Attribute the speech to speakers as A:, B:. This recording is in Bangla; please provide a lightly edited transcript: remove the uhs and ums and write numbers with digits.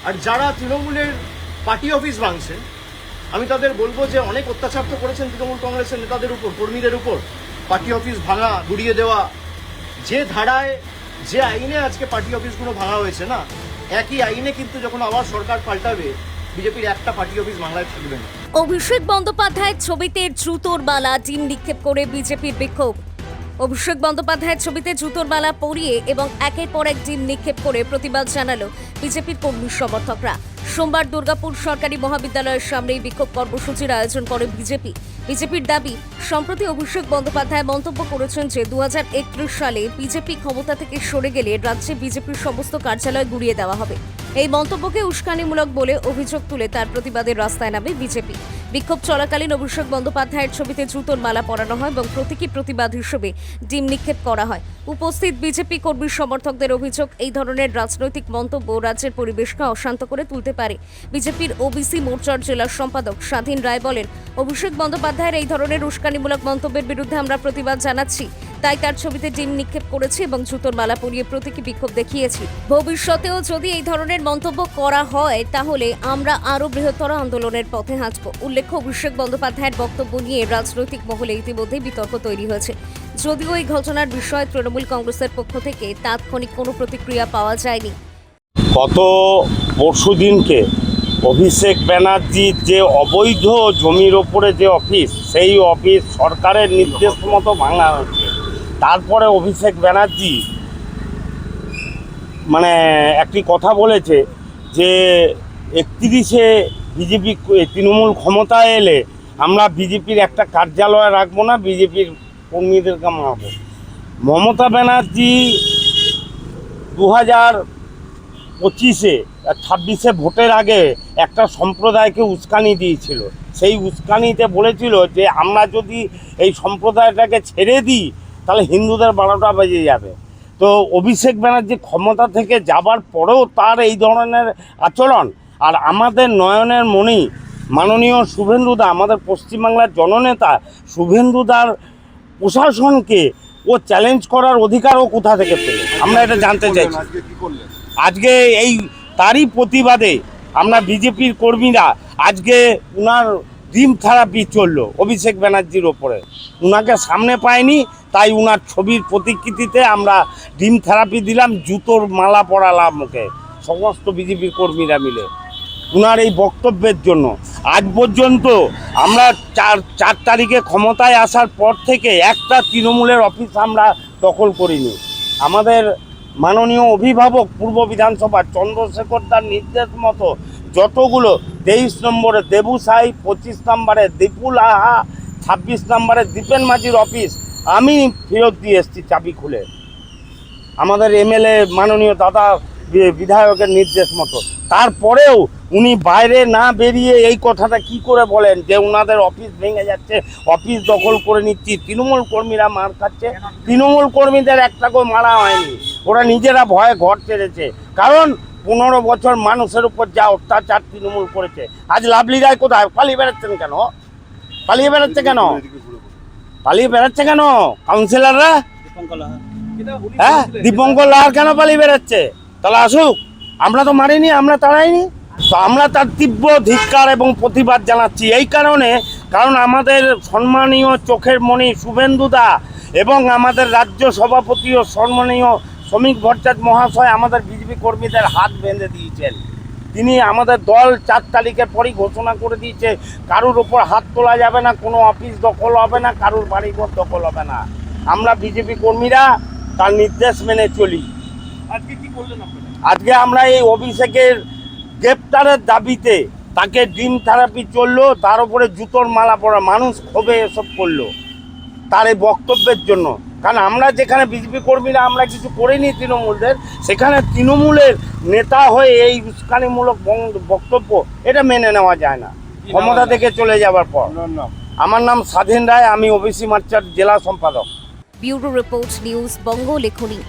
A: আর যারা তৃণমূলের পার্টি অফিস ভাঙছে, আমি তাদের বলবো যে অনেক অত্যাচার তো করেছেন তৃণমূল কংগ্রেসের নেতাদের উপর, কর্মীদের উপর, পার্টি অফিস ভাঙা, গুড়িয়ে দেওয়া। যে ধারায়, যে আইনে আজকে পার্টি অফিসগুলো ভাঙা হয়েছে না, একই আইনে কিন্তু যখন আবার সরকার পাল্টাবে, বিজেপির একটা পার্টি অফিস বাংলায় থাকবে না।
B: অভিষেক বন্দ্যোপাধ্যায়ের ছবিতে জুতোর মালা ডিম নিক্ষেপ করে বিজেপির বিক্ষোভ। অভিষেক বন্দ্যোপাধ্যায়ের ছবিতে জুতোর মালা পরিয়ে এবং একের পর এক ডিম নিক্ষেপ করে প্রতিবাদ জানালো বিজেপির কর্মী সমর্থকরা। সোমবার দুর্গাপুর সরকারি মহাবিদ্যালয়ের সামনে বিক্ষোভ কর্মসূচির আয়োজন করে বিজেপির দাবি, সম্প্রতি অভিষেক বন্দ্যোপাধ্যায় মন্তব্য করেছেন যে 2031 সালে বিজেপি ক্ষমতা থেকে সরে গেলে রাজ্যে বিজেপির সমস্ত কার্যালয় গুড়িয়ে দেওয়া হবে। এই মন্তব্যকে উস্কানিমূলক বলে অভিযোগ তুলে তার প্রতিবাদে রাস্তায় নামে বিজেপি। বিক্ষোভ চলাকালীন অভিষেক বন্দ্যোপাধ্যায়ের ছবিতে জুতোর মালা পরানো হয় এবং প্রতীকী প্রতিবাদ হিসেবে ডিম নিক্ষেপ করা হয়। উপস্থিত বিজেপি কর্মী সমর্থকদের অভিযোগ, এই ধরনের রাজনৈতিক মন্তব্য রাজ্যের পরিবেশকে অশান্ত করে তুলতে পারে। বিজেপির ওবিসি মোর্চার জেলা সম্পাদক স্বাধীন রায় বলেন, অভিষেক বন্দ্যোপাধ্যায়ের এই ধরনের উস্কানিমূলক মন্তব্যের বিরুদ্ধে আমরা প্রতিবাদ জানাচ্ছি, তাই তার ছবিতে ডিম নিক্ষেপ করেছি এবং জুতোর মালা পরিয়ে প্রতীকী বিক্ষোভ দেখিয়েছি। ভবিষ্যতেও যদি এই ধরনের মন্তব্য করা হয় তাহলে আমরা আরও বৃহত্তর আন্দোলনের পথে হাঁটব। উল্লেখ্য, অভিষেক বন্দ্যোপাধ্যায়ের বক্তব্য নিয়ে রাজনৈতিক মহলে ইতিমধ্যে বিতর্ক তৈরি হয়েছে। যদিও এই ঘটনার বিষয়ে তৃণমূল কংগ্রেসের পক্ষ থেকে তাৎক্ষণিক কোনো প্রতিক্রিয়া পাওয়া যায়নি।
C: গত পরশুদিনকে অভিষেক ব্যানার্জির যে অবৈধ জমির ওপরে যে অফিস, সেই অফিস সরকারের নির্দেশ মতো ভাঙা হয়েছে। তারপরে অভিষেক ব্যানার্জি একটি কথা বলেছে যে 31-এ বিজেপি তৃণমূল ক্ষমতায় এলে আমরা বিজেপির একটা কার্যালয় রাখবো না, বিজেপির কর্মীদেরকে মারব। মমতা ব্যানার্জি 2025-এ 26-এ ভোটের আগে একটা সম্প্রদায়কে উস্কানি দিয়েছিল। সেই উস্কানিতে বলেছিল যে আমরা যদি এই সম্প্রদায়টাকে ছেড়ে দিই তাহলে হিন্দুদের 12টা বেজে যাবে। তো অভিষেক ব্যানার্জি ক্ষমতা থেকে যাবার পরেও তার এই ধরনের আচরণ। আর আমাদের নয়নের মণি মাননীয় শুভেন্দুদা, আমাদের পশ্চিমবাংলার জননেতা শুভেন্দুদার প্রশাসনকে ও চ্যালেঞ্জ করার অধিকারও কোথা থেকে পেল, আমরা এটা জানতে চাইছি। আজকে এই তারই প্রতিবাদে আমরা বিজেপির কর্মীরা আজকে উনার ডিম থেরাপি চললো অভিষেক ব্যানার্জির ওপরে। উনাকে সামনে পাইনি, তাই উনার ছবির প্রতিকৃতিতে আমরা ডিম থেরাপি দিলাম, জুতোর মালা পরালাম মুখে সমস্ত বিজেপির কর্মীরা মিলে উনার এই বক্তব্যের জন্য। আজ পর্যন্ত আমরা 4 তারিখে ক্ষমতায় আসার পর থেকে একটা তৃণমূলের অফিস আমরা দখল করিনি। আমাদের মাননীয় অভিভাবক পূর্ব বিধানসভা চন্দ্রশেখর দার নির্দেশ মতো যতগুলো 23 নম্বরে দেবু সাই, 25 নম্বরে দীপুল আহা, 26 নম্বরে দীপেন মাঝির অফিস আমি ফেরত দিয়ে এসেছি চাবি খুলে, আমাদের এমএলএ মাননীয় দাদা বিধায়কের নির্দেশ মতো। তারপরেও উনি বাইরে না বেরিয়ে এই কথাটা কি করে বলেন যে ওনাদের অফিস ভেঙে যাচ্ছে, অফিস দখল করে নিচ্ছি, তৃণমূল কর্মীরা মার খাচ্ছে। তৃণমূল কর্মীদের একটাকেও মারা হয়নি, ওরা নিজেরা ভয়ে ঘর ছেড়েছে। কারণ 15 বছর মানুষের উপর যা অত্যাচার তৃণমূল করেছে। আজ লাভলি রায় কোথায়? পালিয়ে বেড়াচ্ছেন কেন? পালিয়ে বেড়াচ্ছে কেন কাউন্সিলররা? হ্যাঁ, দীপঙ্কর লাহার কেন পালিয়ে বেড়াচ্ছে? তাহলে আসুক, আমরা তো মারিনি, আমরা তাড়াইনি। তো আমরা তার তীব্র ধিক্কার এবং প্রতিবাদ জানাচ্ছি এই কারণ আমাদের সম্মানীয় চোখের মণি শুভেন্দুদা এবং আমাদের রাজ্য সভাপতি ও সম্মানীয় শ্রমিক ভট্টাচার্য মহাশয় আমাদের বিজেপি কর্মীদের হাত বেঁধে দিয়েছেন। তিনি আমাদের দল 4 তারিখের পরই ঘোষণা করে দিয়েছে কারুর ওপর হাত তোলা যাবে না, কোনো অফিস দখল হবে না, কারুর বাড়িঘর দখল হবে না। আমরা বিজেপি কর্মীরা তার নির্দেশ মেনে চলি।
A: আজকে কি করলেন আপনারা?
C: আজকে আমরা এই অভিষেকের গ্রেপ্তারের দাবিতে তাকে ডিম থেরাপি চললো, তার উপরে জুতোর মালা পরা, মানুষ ক্ষোভে এসব করলো তার এই বক্তব্যের জন্য। কারণ আমরা যেখানে বিজেপি কর্মীরা আমরা কিছু করিনি তৃণমূলদের, সেখানে তৃণমূলের নেতা হয়ে এই উস্কানিমূলক বক্তব্য এটা মেনে নেওয়া যায় না ক্ষমতা থেকে চলে যাবার পর। আমার নাম স্বাধীন রায়, আমি ওবিসি মোর্চার জেলা সম্পাদক।
B: ব্যুরো রিপোর্ট, নিউজ বঙ্গ লেখনী।